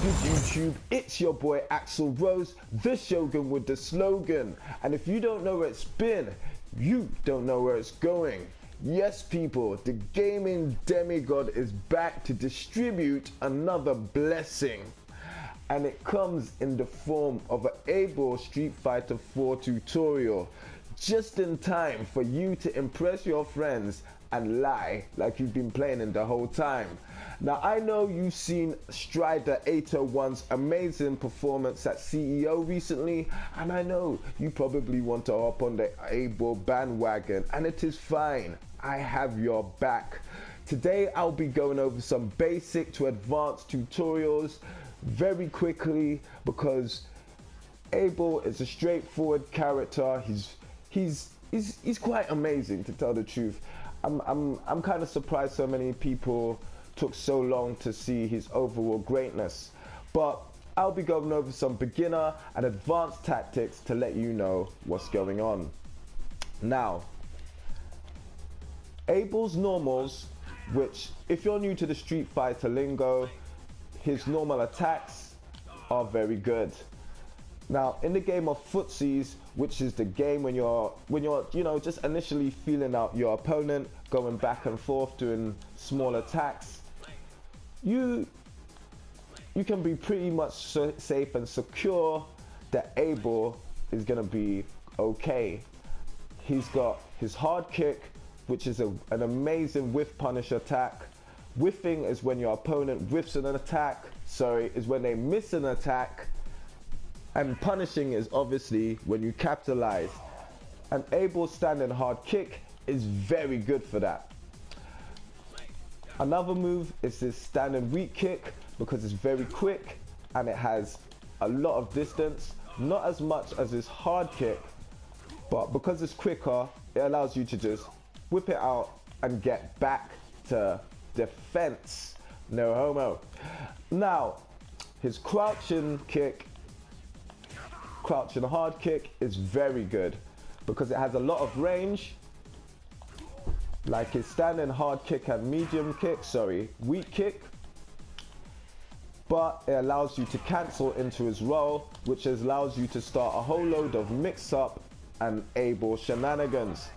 good YouTube? It's your boy Axel Rose, the Shogun with the slogan. And if you don't know where it's been, you don't know where it's going. Yes people, the gaming demigod is back to distribute another blessing. And it comes in the form of an Abel Street Fighter 4 tutorial. Just in time for you to impress your friends and lie like you've been playing in the whole time. Now I know you've seen Strider 801's amazing performance at CEO recently, and I know you probably want to hop on the Abel bandwagon, and it is fine. I have your back. Today I'll be going over some basic to advanced tutorials very quickly because Abel is a straightforward character. He's quite amazing, to tell the truth. I'm kind of surprised so many people took so long to see his overall greatness. But I'll be going over some beginner and advanced tactics to let you know what's going on. Now, Abel's normals, which if you're new to the Street Fighter lingo, his normal attacks are very good. Now, in the game of footsies, which is the game when you're just initially feeling out your opponent, going back and forth doing small attacks, you can be pretty much safe and secure that Abel is gonna be okay. He's got his hard kick, which is an amazing whiff punish attack. Whiffing is when your opponent whiffs an attack, is when they miss an attack. And punishing is obviously when you capitalize. And Abel's standing hard kick is very good for that. Another move is his standing weak kick because it's very quick and it has a lot of distance. Not as much as his hard kick, but because it's quicker, it allows you to just whip it out and get back to defense. No homo. Now, his crouching hard kick is very good because it has a lot of range, like his standing hard kick and weak kick, but it allows you to cancel into his roll, which allows you to start a whole load of mix-up and Abel shenanigans.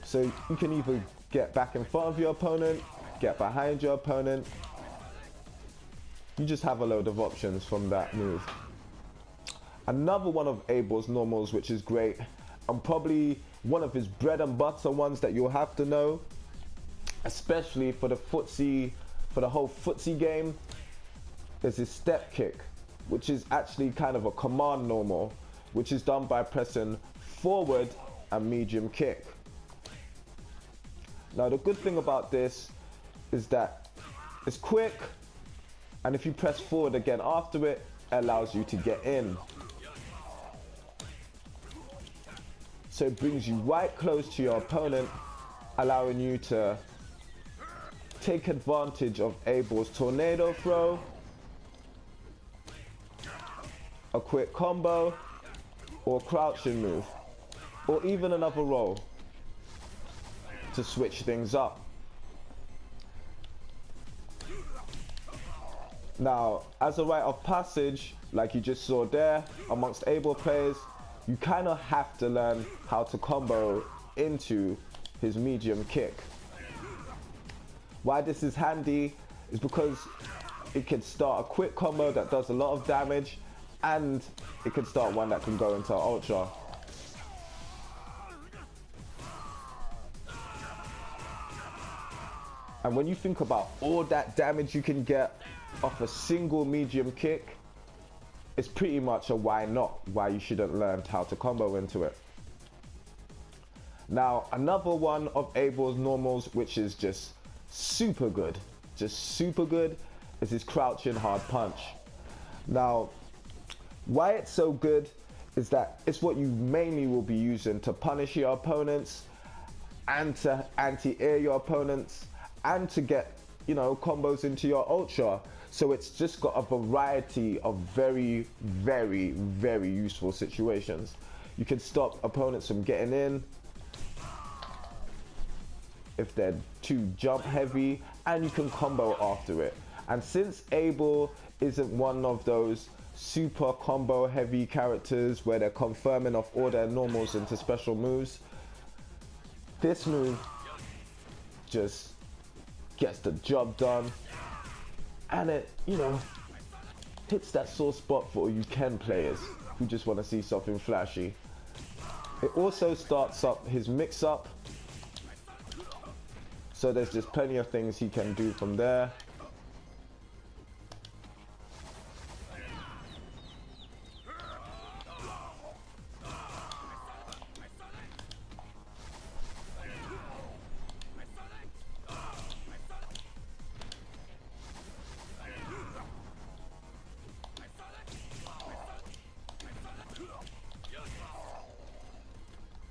So you can either get back in front of your opponent, get behind your opponent. You just have a load of options from that move. Another one of Abel's normals, which is great, and probably one of his bread and butter ones that you'll have to know, especially for the whole footsie game, is his step kick, which is actually kind of a command normal, which is done by pressing forward and medium kick. Now the good thing about this is that it's quick, and if you press forward again after it, it allows you to get in. So it brings you right close to your opponent, allowing you to take advantage of Abel's tornado throw, a quick combo, or crouching move, or even another roll to switch things up. Now, as a rite of passage, like you just saw there, amongst Abel players, you kind of have to learn how to combo into his medium kick. Why this is handy is because it can start a quick combo that does a lot of damage, and it can start one that can go into ultra. And when you think about all that damage you can get off a single medium kick, it's pretty much a why not, why you shouldn't learn how to combo into it. Now, another one of Abel's normals, which is just super good, is his crouching hard punch. Now, why it's so good is that it's what you mainly will be using to punish your opponents and to anti-air your opponents and to get, combos into your ultra. So it's just got a variety of very, very, very useful situations. You can stop opponents from getting in. if they're too jump heavy, and you can combo after it. And since Abel isn't one of those super combo heavy characters where they're confirming off all their normals into special moves, this move just gets the job done, and it, you know, hits that sore spot for all you Ken players who just want to see something flashy. It also starts up his mix-up, so there's just plenty of things he can do from there.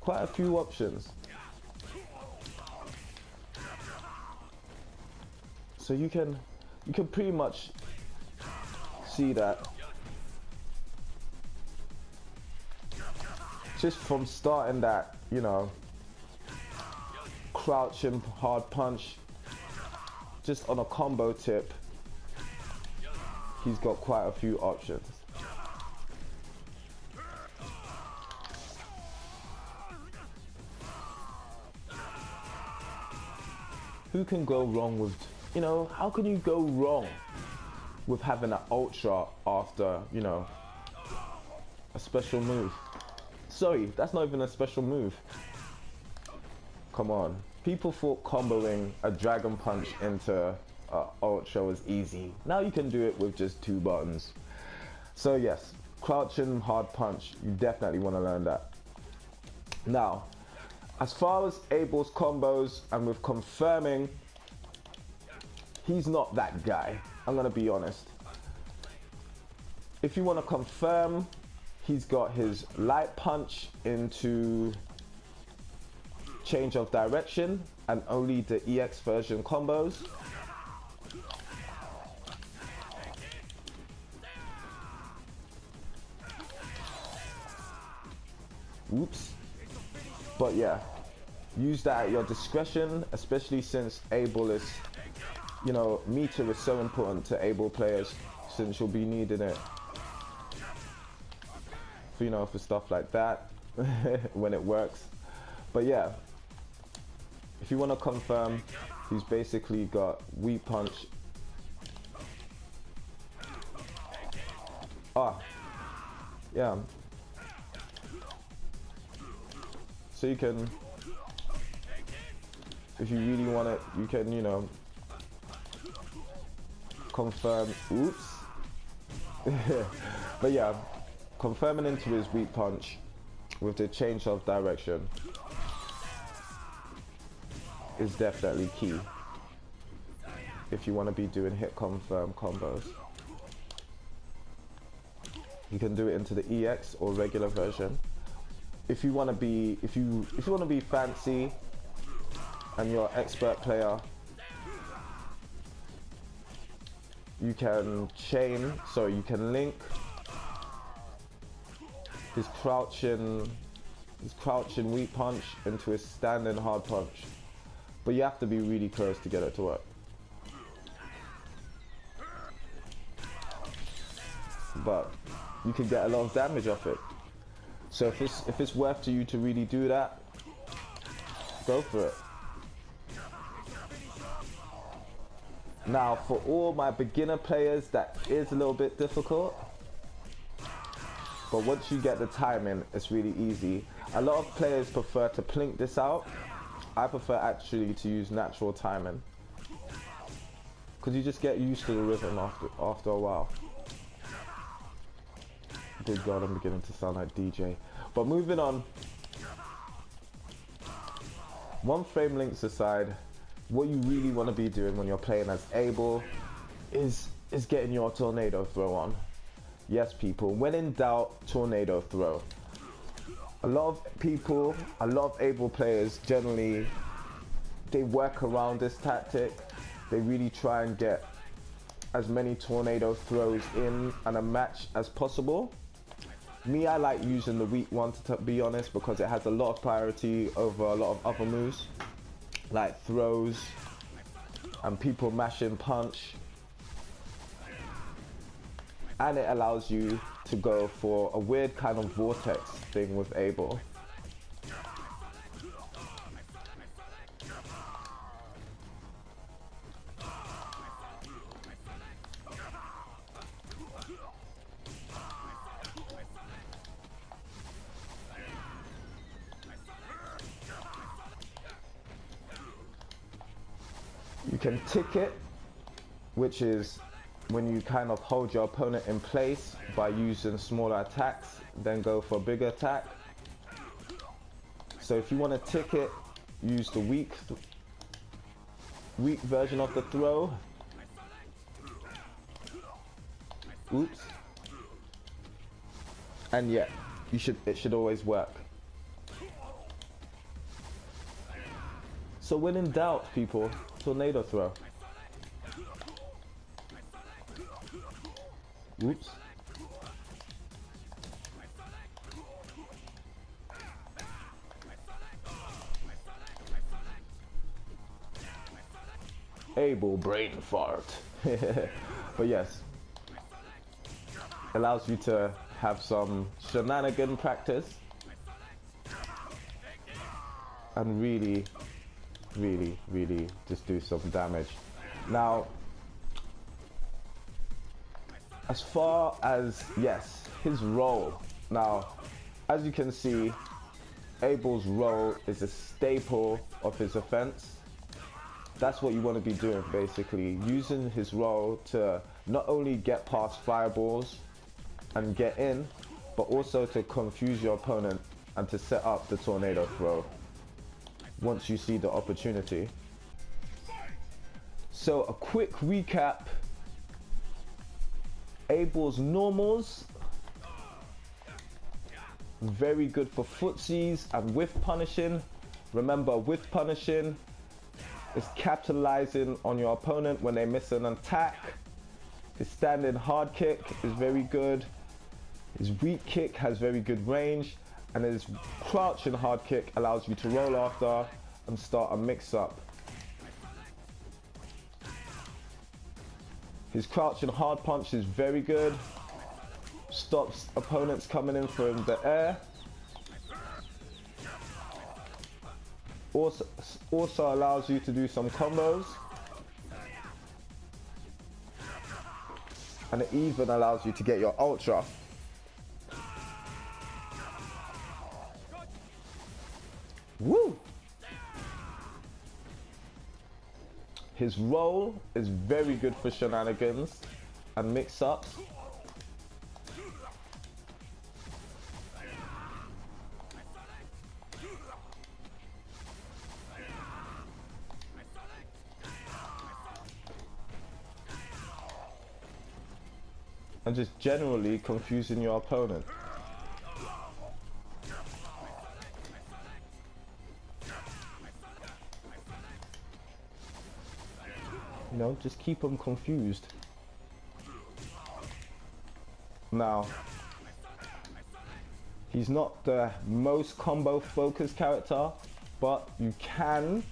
Quite a few options. So you can pretty much see that just from starting that, you know, crouching hard punch, just on a combo tip, he's got quite a few options. Who can go wrong with, you know, how can you go wrong with having an ultra after, you know, a special move? Sorry, that's not even a special move. Come on. People thought comboing a dragon punch into ultra was easy. Now you can do it with just 2 buttons. So yes, crouching hard punch, you definitely want to learn that. Now, as far as Abel's combos, and with confirming, he's not that guy. I'm gonna be honest. If you want to confirm, he's got his light punch into change of direction and only the EX version combos. Oops. But yeah, use that at your discretion, especially since Abel is, you know, meter is so important to Abel players, since you'll be needing it for, you know, for stuff like that when it works. But yeah, if you want to confirm, he's basically got weak punch. Yeah. So you can, if you really want it, you can, you know, confirm. Oops. But yeah, confirming into his weak punch with the change of direction is definitely key if you want to be doing hit confirm combos. You can do it into the EX or regular version. If you want to be, if you want to be fancy and you're an expert player, you can you can link his crouching weak punch into his standing hard punch, but you have to be really close to get it to work. But you can get a lot of damage off it. So if it's worth to you to really do that, go for it. Now, for all my beginner players, that is a little bit difficult. But once you get the timing, it's really easy. A lot of players prefer to plink this out. I prefer actually to use natural timing, because you just get used to the rhythm after a while. Good God, I'm beginning to sound like DJ. But moving on. One frame links aside, what you really want to be doing when you're playing as Abel is getting your tornado throw on. Yes, people, when in doubt, tornado throw. A lot of Abel players generally, they work around this tactic. They really try and get as many tornado throws in a match as possible. Me, I like using the weak one, to be honest, because it has a lot of priority over a lot of other moves. like throws and people mashing punch, and it allows you to go for a weird kind of vortex thing with Abel. You can tick it, which is when you kind of hold your opponent in place by using smaller attacks, then go for a bigger attack. So if you want to tick it, use the weak version of the throw. Oops. And yeah, it should always work. So when in doubt, people, tornado throw. Oops. Abel brain fart. But yes, allows you to have some shenanigan practice and really just do some damage. Now, as far as, yes, his role. Now, as you can see, Abel's role is a staple of his offense. That's what you want to be doing, basically. Using his role to not only get past fireballs and get in, but also to confuse your opponent and to set up the tornado throw once you see the opportunity. So a quick recap. Abel's normals, very good for footsies and whiff punishing. Remember, whiff punishing is capitalizing on your opponent when they miss an attack. His standing hard kick is very good. His weak kick has very good range, and his crouching hard kick allows you to roll after and start a mix-up. His crouching hard punch is very good. Stops opponents coming in from the air. Also allows you to do some combos. And it even allows you to get your ultra. Woo! His roll is very good for shenanigans and mix-ups. And just generally confusing your opponent. You know, just keep them confused. Now, he's not the most combo focused character, but you can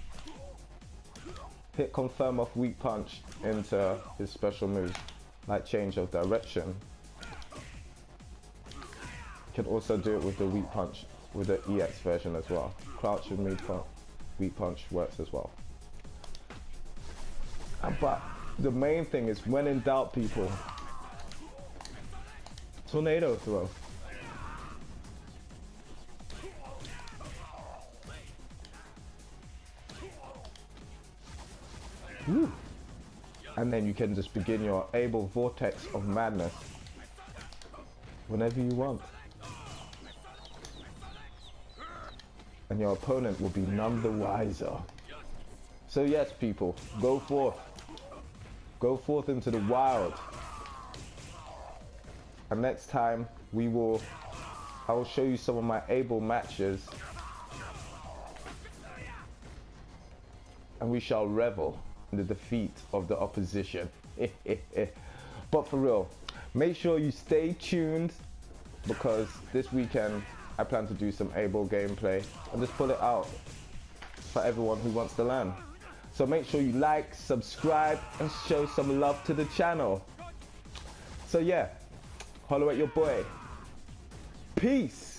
hit confirm off weak punch into his special moves, like change of direction. You can also do it with the weak punch, with the EX version as well. Crouch and weak punch works as well. But the main thing is, when in doubt, people, tornado throw. Woo. And then you can just begin your Abel vortex of madness whenever you want. And your opponent will be none the wiser. So yes, people, go forth. Go forth into the wild. And next time I will show you some of my Abel matches. And we shall revel in the defeat of the opposition. But for real, make sure you stay tuned, because this weekend I plan to do some Abel gameplay and just pull it out. for everyone who wants to learn. So make sure you like, subscribe, and show some love to the channel. So yeah, holler at your boy. Peace.